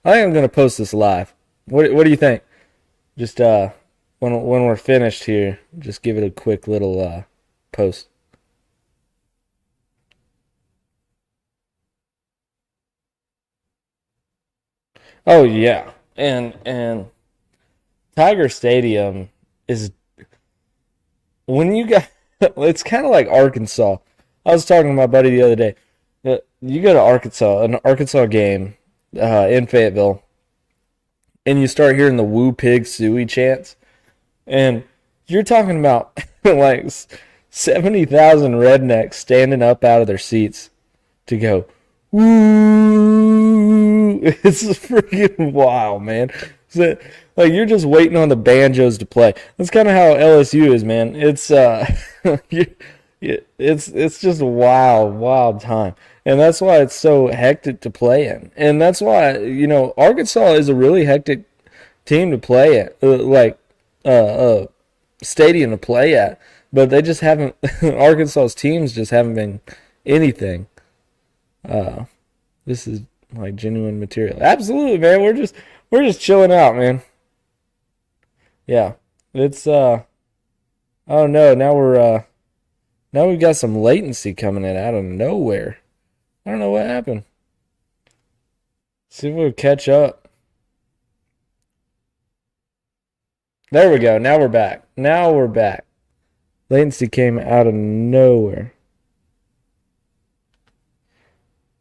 S1: I think I'm gonna post this live. What do you think? Just when we're finished here, just give it a quick little post. Oh yeah, and Tiger Stadium is when you got it's kind of like Arkansas. I was talking to my buddy the other day. You go to Arkansas, an Arkansas game in Fayetteville, and you start hearing the "Woo Pig Suey" chants, and you're talking about like 70,000 rednecks standing up out of their seats to go woo. It's freaking wild, man. So, like you're just waiting on the banjos to play. That's kind of how LSU is, man. It's it's just a wild, wild time, and that's why it's so hectic to play in, and that's why Arkansas is a really hectic team to play at, stadium to play at, but they just haven't. Arkansas's teams just haven't been anything. Uh, this is like genuine material. Absolutely, man. We're just chilling out, man. Yeah, it's oh no, now we've got some latency coming in out of nowhere. I don't know what happened. See if we'll catch up. There we go. Now we're back. Now we're back. Latency came out of nowhere.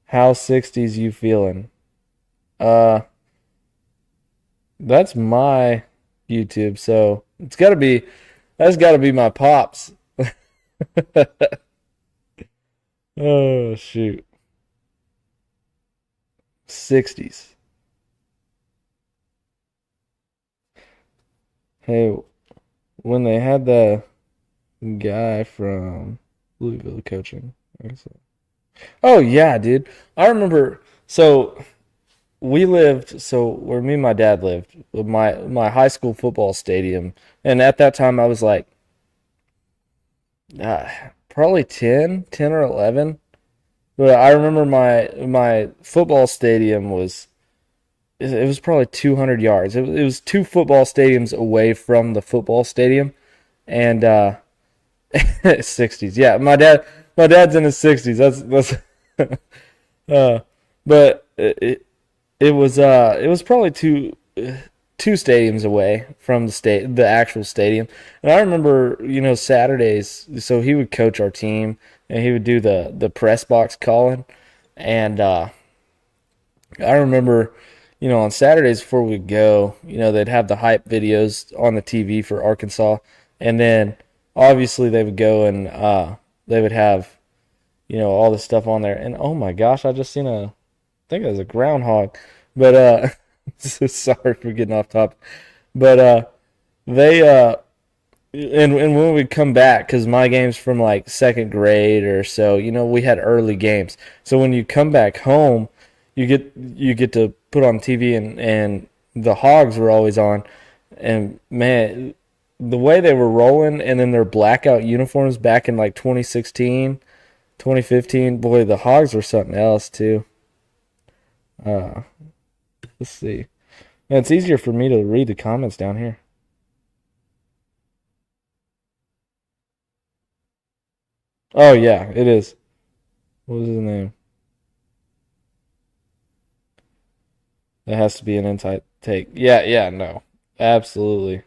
S1: How 60s you feeling? Uh, that's my YouTube, so that's gotta be my pops. Oh shoot. 60s. Hey, when they had the guy from Louisville coaching. Oh yeah, dude. I remember so where me and my dad lived, my high school football stadium, and at that time I was like probably 10 or 11. But I remember my football stadium it was probably 200 yards. It was two football stadiums away from the football stadium, and 60s. Yeah, my dad's in his 60s. That's uh, but it was probably two stadiums away from the actual stadium. And I remember, Saturdays, so he would coach our team and he would do the press box calling. And I remember, on Saturdays before we go, they'd have the hype videos on the TV for Arkansas. And then obviously they would go and they would have, all this stuff on there. And oh my gosh, I just seen I think it was a groundhog. But so sorry for getting off topic. But they and when we come back, because my game's from like second grade or so, we had early games. So when you come back home, you get to put on TV, and the Hogs were always on, and man, the way they were rolling, and then their blackout uniforms back in like 2016, 2015, boy, the Hogs were something else too. Uh, let's see. Man, it's easier for me to read the comments down here. Oh yeah, it is. What was his name? It has to be an inside take. Yeah, yeah, no. Absolutely. I'm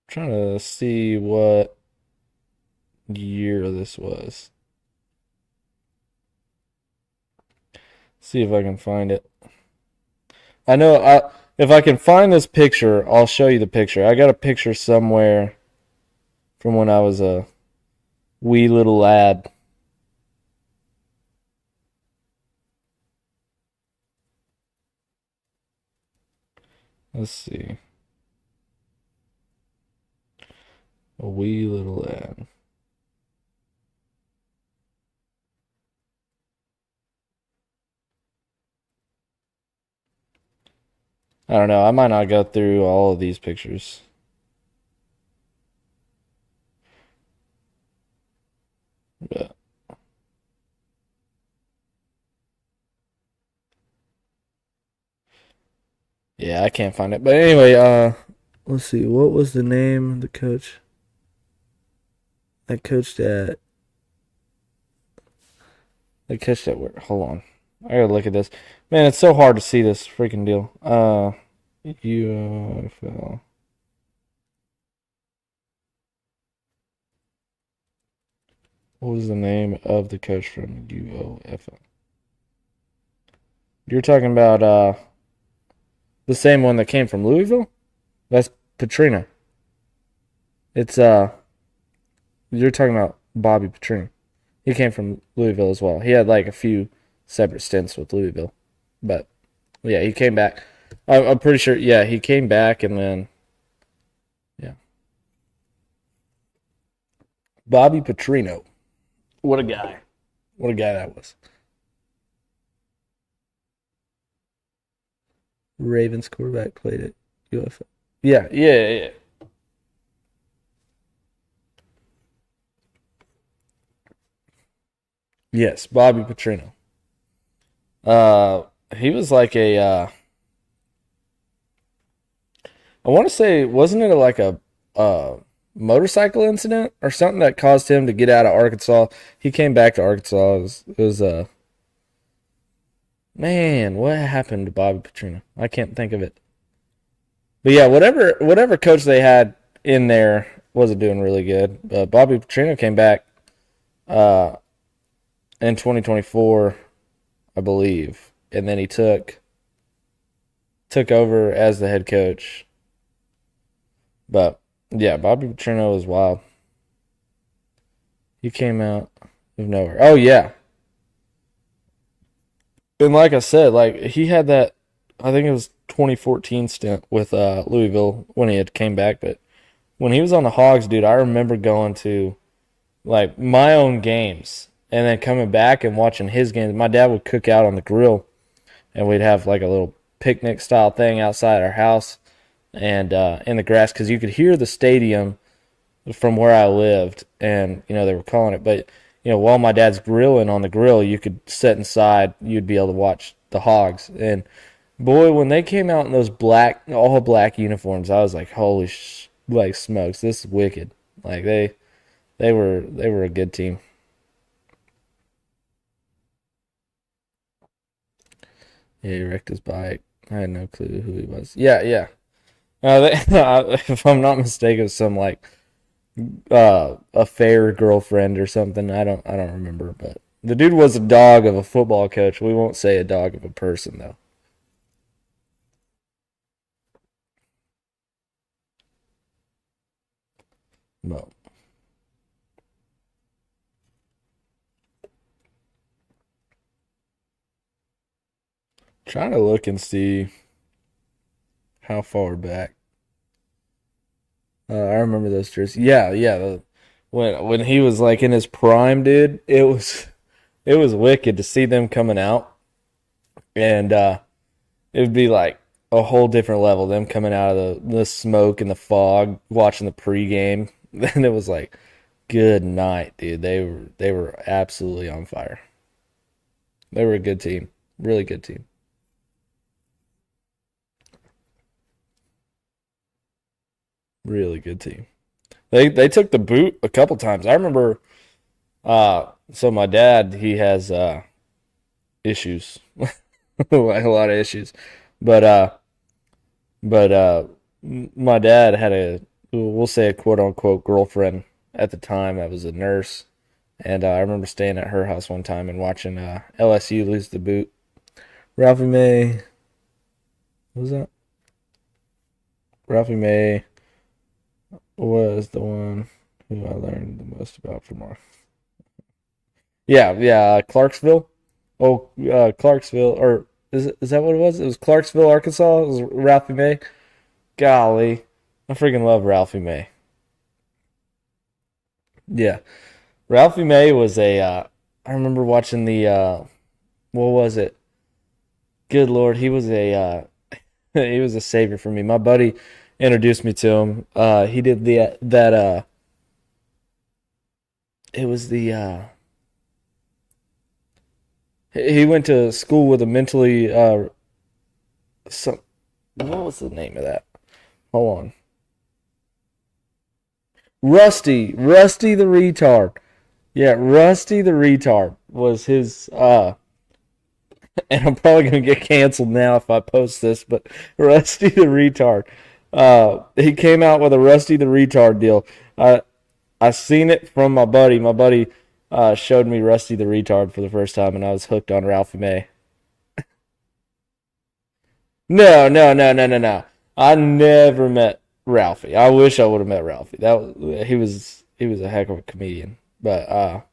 S1: trying to see what year this was. See if I can find it. I know if I can find this picture, I'll show you the picture. I got a picture somewhere from when I was a wee little lad. Let's see. A wee little ad. I don't know. I might not go through all of these pictures. But yeah, I can't find it. But anyway, let's see. What was the name of the coach that coached at where? Hold on. I gotta look at this. Man, it's so hard to see this freaking deal. UFL. What was the name of the coach from UOFL? You're talking about the same one that came from Louisville? That's Petrino. It's you're talking about Bobby Petrino. He came from Louisville as well. He had like a few separate stints with Louisville. But yeah, he came back. I'm pretty sure yeah, he came back and then yeah. Bobby Petrino. What a guy. What a guy that was. Ravens quarterback played at UFL. Yeah, yeah, yeah. Yes, Bobby Petrino. Uh, he was like a. I want to say, wasn't it like a motorcycle incident or something that caused him to get out of Arkansas? He came back to Arkansas. It was man, what happened to Bobby Petrino? I can't think of it. But yeah, whatever coach they had in there wasn't doing really good. Bobby Petrino came back uh, in 2024, I believe, and then he took over as the head coach. But yeah, Bobby Petrino was wild. He came out of nowhere. Oh yeah, and like I said, like he had that. I think it was 2014 stint with Louisville when he had came back. But when he was on the Hogs, dude, I remember going to like my own games and then coming back and watching his games. My dad would cook out on the grill, and we'd have like a little picnic style thing outside our house and in the grass because you could hear the stadium from where I lived, and they were calling it. But while my dad's grilling on the grill, you could sit inside. You'd be able to watch the Hogs. And boy, when they came out in those all black uniforms, I was like, holy like smokes, this is wicked. Like they were a good team. Yeah, he wrecked his bike. I had no clue who he was. Yeah, yeah. If I'm not mistaken, it was some like affair girlfriend or something. I don't remember, but the dude was a dog of a football coach. We won't say a dog of a person though. No. Trying to look and see how far back. I remember those jerseys. Yeah, yeah. When he was like in his prime, dude, it was wicked to see them coming out, and it would be like a whole different level. Them coming out of the smoke and the fog, watching the pregame. Then it was like, good night, dude. They were absolutely on fire. They were a good team, really good team, really good team. They took the boot a couple times. I remember. So my dad he has issues, like a lot of issues, but my dad had we'll say a quote unquote girlfriend at the time that was a nurse, and I remember staying at her house one time and watching LSU lose the boot. Ralphie May, what was that? Ralphie May was the one who I learned the most about from our. Yeah, yeah, Clarksville. Oh, Clarksville, or is that what it was? It was Clarksville, Arkansas. It was Ralphie May. golly, I freaking love Ralphie May. Yeah, Ralphie May was a. I remember watching the. What was it? Good Lord, he was a. He was a savior for me. My buddy introduced me to him. He did the that. It was the. He went to school with a mentally. Some. What was the name of that? Hold on. Rusty the retard. Yeah, Rusty the retard was his. And I'm probably gonna get canceled now if I post this, but Rusty the retard. He came out with a Rusty the retard deal. I seen it from my buddy. My buddy showed me Rusty the retard for the first time, and I was hooked on Ralphie May. No, no, no, no, no, no. I never met Ralphie. I wish I would have met Ralphie. He was a heck of a comedian. But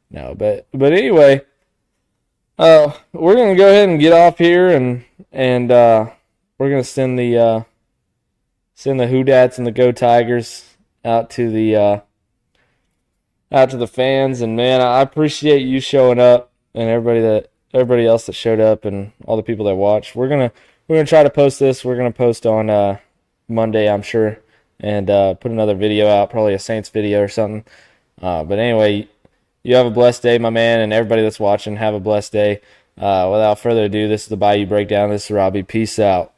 S1: no, but anyway, we're gonna go ahead and get off here, and we're gonna send the Who Dats and the Go Tigers out to the fans. And man, I appreciate you showing up, and everybody else that showed up, and all the people that watched. We're gonna try to post this. We're gonna post on Monday, I'm sure, and put another video out, probably a Saints video or something. But anyway, you have a blessed day, my man, and everybody that's watching, have a blessed day. Without further ado, this is the Bayou Breakdown. This is Robbie. Peace out.